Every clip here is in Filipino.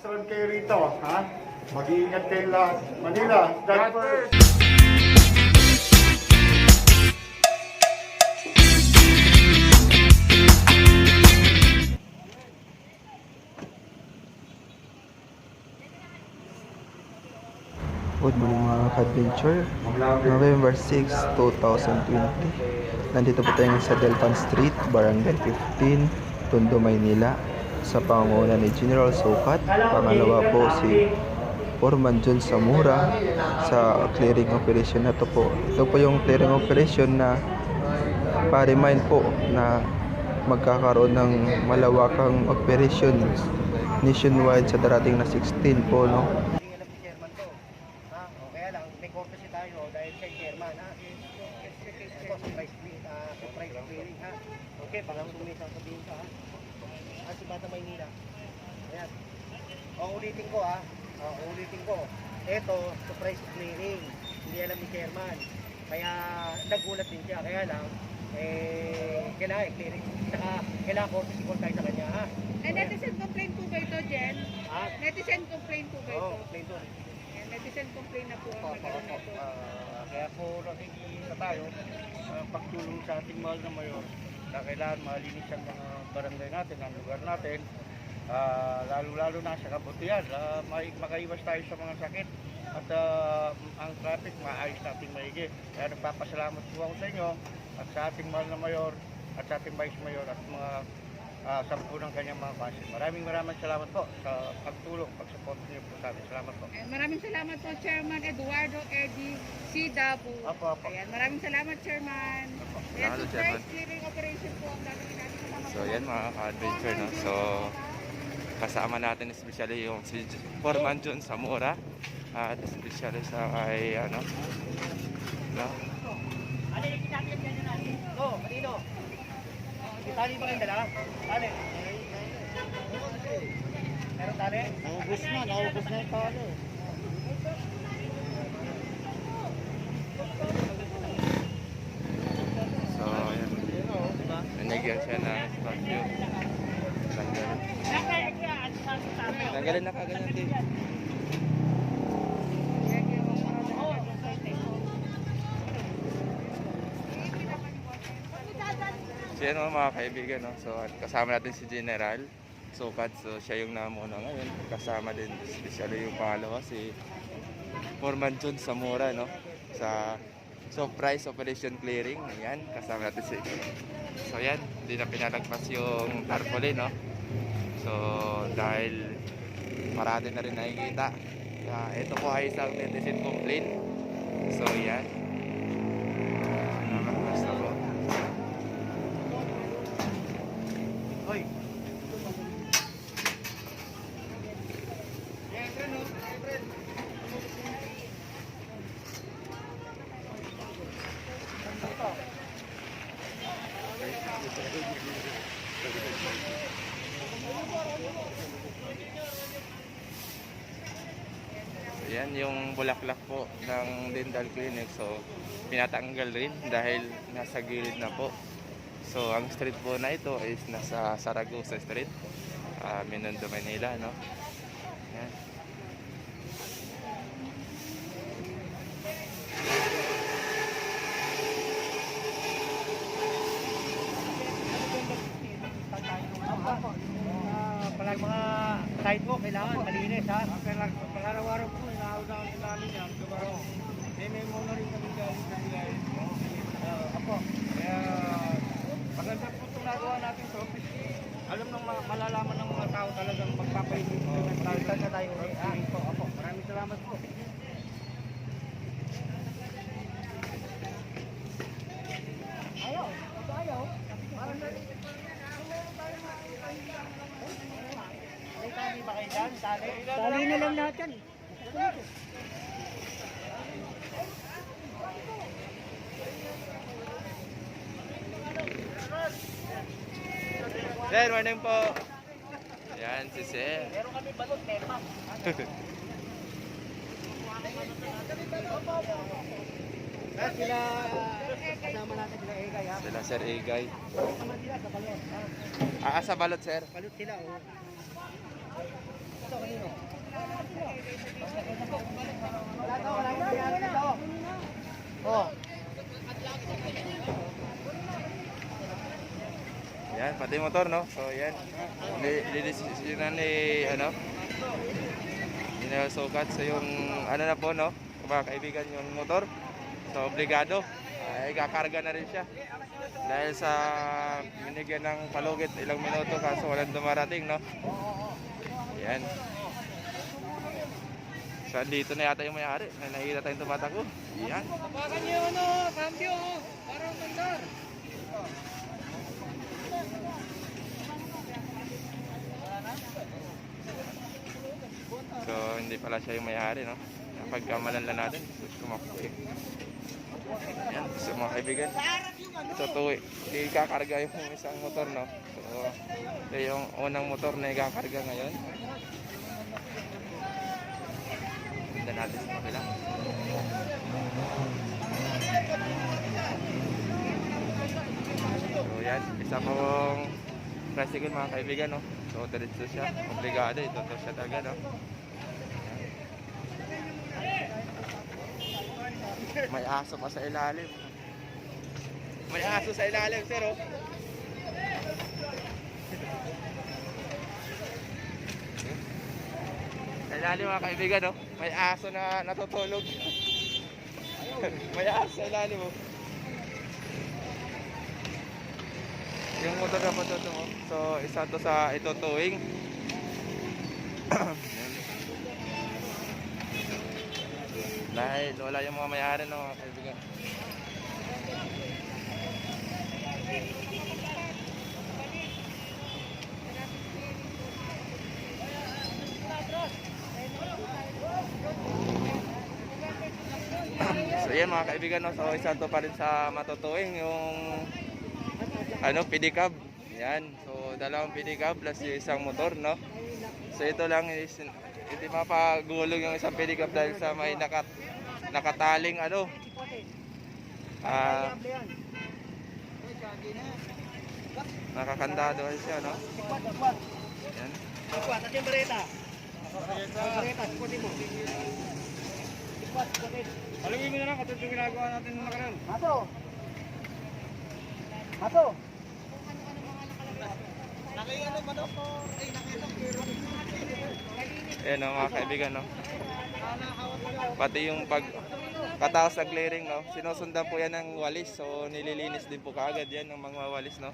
Strand kayo rito, ha? Mag-iingat kayo lahat. Manila, God first! Good morning mga ka-adventure. November 6, 2020. Nandito po tayo sa Delpan Street, Barangay 15, Tondo, Maynila. Sa pangunguna ni General Sukat. Pangalawa po si Foreman John Zamora sa clearing operation na to po. Ito po yung clearing operation na pa-remind po na magkakaroon ng malawakang operation nationwide sa darating na 16 po, no? Kasi tayo dahil kay chairman ha. Ito surprise clearing ha. Okay, parang sumisang sabihin ka ha. Si Bata Maynila. Ayan. Ulitin ko ha. Ulitin ko. Ito, surprise clearing. Hindi alam ni chairman. Kaya nagulat din siya. Kaya lang, kailangan clearing. Saka kailangan courtesy call tayo sa kanya ha. Netizen complaint po ba ito, Jen? Ha? Netizen complaint po ba ito? Oo, plain doon. Netizen complaint na po ang nagkaroon na ito. Kaya po nakikita tayo pagtulong sa ating mahal na mayor na kailangan malinis ang mga barangay natin, ang lugar natin, lalo-lalo na sa kabutihan, makaiwas tayo sa mga sakit at ang traffic maayos natin maigi. Kaya nagpapasalamat po ako sa inyo at sa ating mahal na mayor at sa ating vice mayor at mga sampu ng kanyang mga council. Maraming salamat po sa pagtulong, pag-support niyo po sa amin. Salamat po. Maraming salamat po, Chairman Eduardo Eddie C. Dabu. Apo. Ayan, maraming salamat, Chairman. Ayan, Salamat, surprise Chairman. clearing operation po ang gagawin natin. So yan mga ka-adventure, no? So kasama natin especially yung si Foreman John Zamora at especially sa kay ano, no? Alin, natin yan natin. No, Marino. Tali ba kayong dala? Tali. Meron tali? Naubos na yung tali. So yan. Nanigyan siya ng spatio. Tanggalin na kagad din. So yan mga kaibigan, no? So kasama natin si General Sukat. So siya yung namuno ngayon. Kasama din especially yung pangalawa si Foreman John Zamora, no? Sa surprise operation clearing. Ayan, kasama natin si So yan, hindi na pinalagpas yung tarpaulin, no? So dahil marami na rin nakikita. Ito po ay isang netizen complaint. So yan. Basta po. Hoy. Yan yung bulaklak po ng dental clinic. So pinatanggal rin dahil nasa gilid na po. So ang street po na ito is nasa Saragosa Street, Binondo, Manila, no? Yan. Palag mga sidewalk kailangan malinis ha. Palaraw-araw po inaawdahan namin yan. May muna rin kami galing sa biyahe. Apo. Kaya maganda po itong nagawa natin sa office. Alam ng malalaman ng mga tao talagang magpapainit. Talita na tayo ulit. Apo. Maraming salamat po. Ayaw. May tali ba kayo dyan? Tali na lang lahat yan. Sir, morning po. Yan si Sir. Meron kami balot, tema. Sila kasama natin sila Egay ha. Sila Sir Egay. Kasama sila sa balot. Sa balot, Sir. Balot sila oh. Ito kanino? pati motor, no? So, yan. Lilisinan ni, General Sukat. So, yung, na po, no? Mga kaibigan, yung motor. So, obligado. Ay, kakarga na rin siya. Dahil sa binigyan ng palugit ilang minuto kaso walang dumarating, no? Yan. So, dito na yata yung may-ari. Nakikita tayong tumatakbo. Yan. Tapakan niyo cambio, para mandar. So, hindi pala siya yung may-ari, no? Napagkamalan lang natin. So, tumakbo eh. Yan. So, mga kaibigan. Ito to eh. Ikakarga yung isang motor, no? So, ito yung unang motor na ikakarga ngayon. Hindi natin sa kapila. So, yan. Isa pong tricycle, mga kaibigan, no? So, diretso siya. Obligado. Ito siya talaga, no? May aso pa sa ilalim. May aso sa ilalim, sir, oh. Sa ilalim, mga kaibigan, oh. May aso na natutulog. May aso sa ilalim, oh. Yung motor na pa ito, oh. So, isa to sa itutuwing. Dahil wala yung mga may-ari, no, mga kaibigan. So yan, mga kaibigan, no? So isa to pa rin sa matutuwing yung pedicab. Yan. So dalawang pedicab plus yung isang motor, no? So ito lang is hindi mapagulog yung isang pedicab dahil sa may nakataling nakakandado siya, no? Yan. Alawin mo na lang katulad yung ginagawa natin ng nakaraan. Mato! Ayan, no, mga kaibigan, no? Pati yung pagkataos sa clearing, no? Sinusundan po yan ng walis. So, nililinis din po kaagad yan ng mga walis, no?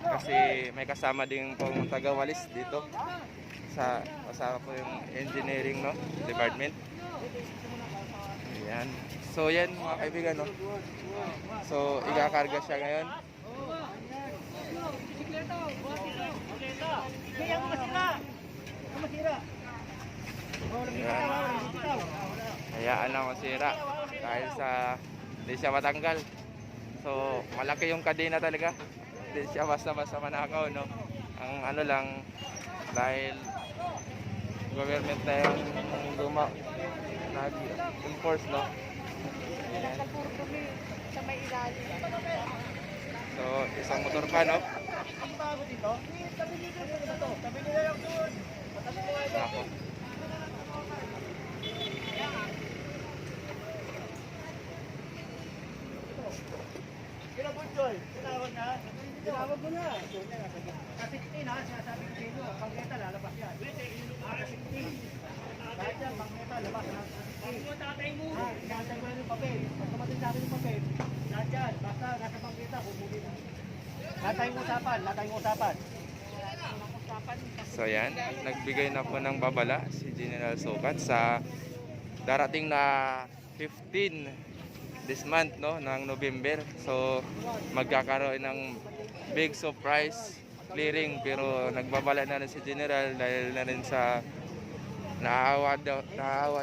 Kasi may kasama din pong taga-walis dito. Kasama po yung engineering, no? Department. Ayan. So, yan, mga kaibigan, no? So, ikakarga siya ngayon. Hayaan lang masira dahil sa hindi siya matanggal. So malaki yung kadena talaga, hindi siya basta-basta manakaw, no? Ang lang dahil government na yung nag-enforce, no? Sa may ilalim. So isang motor pa, no? Ako. Tinawag mo na. Kasi 16 ha, sinasabi ko dito, pangketa lalabas yan. Kasi 16. Kahit yan, pangketa labas na. Tatay mo. Tatay mo na yung papel. Pag tumating sa akin yung papel, lahat yan. Basta nasa pangketa, bumuli na. Latay mo usapan. So yan, nagbigay na po ng babala si General Sukat sa darating na 15 this month, no, ng November. So magkakaroon ng big surprise clearing, pero nagbabala na rin si General dahil na rin sa naawa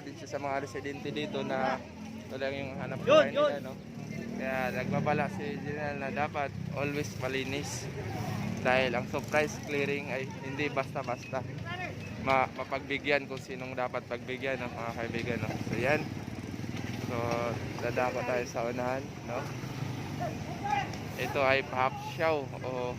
din siya sa mga residente dito na ito lang yung hanap buhay nila, no? Kaya nagbabala si General na dapat always malinis dahil ang surprise clearing ay hindi basta-basta mapagbigyan kung sinong dapat pagbigyan, no, mga kaibigan, no? So yan. So dadako tayo sa unahan, no? Ito ay half show o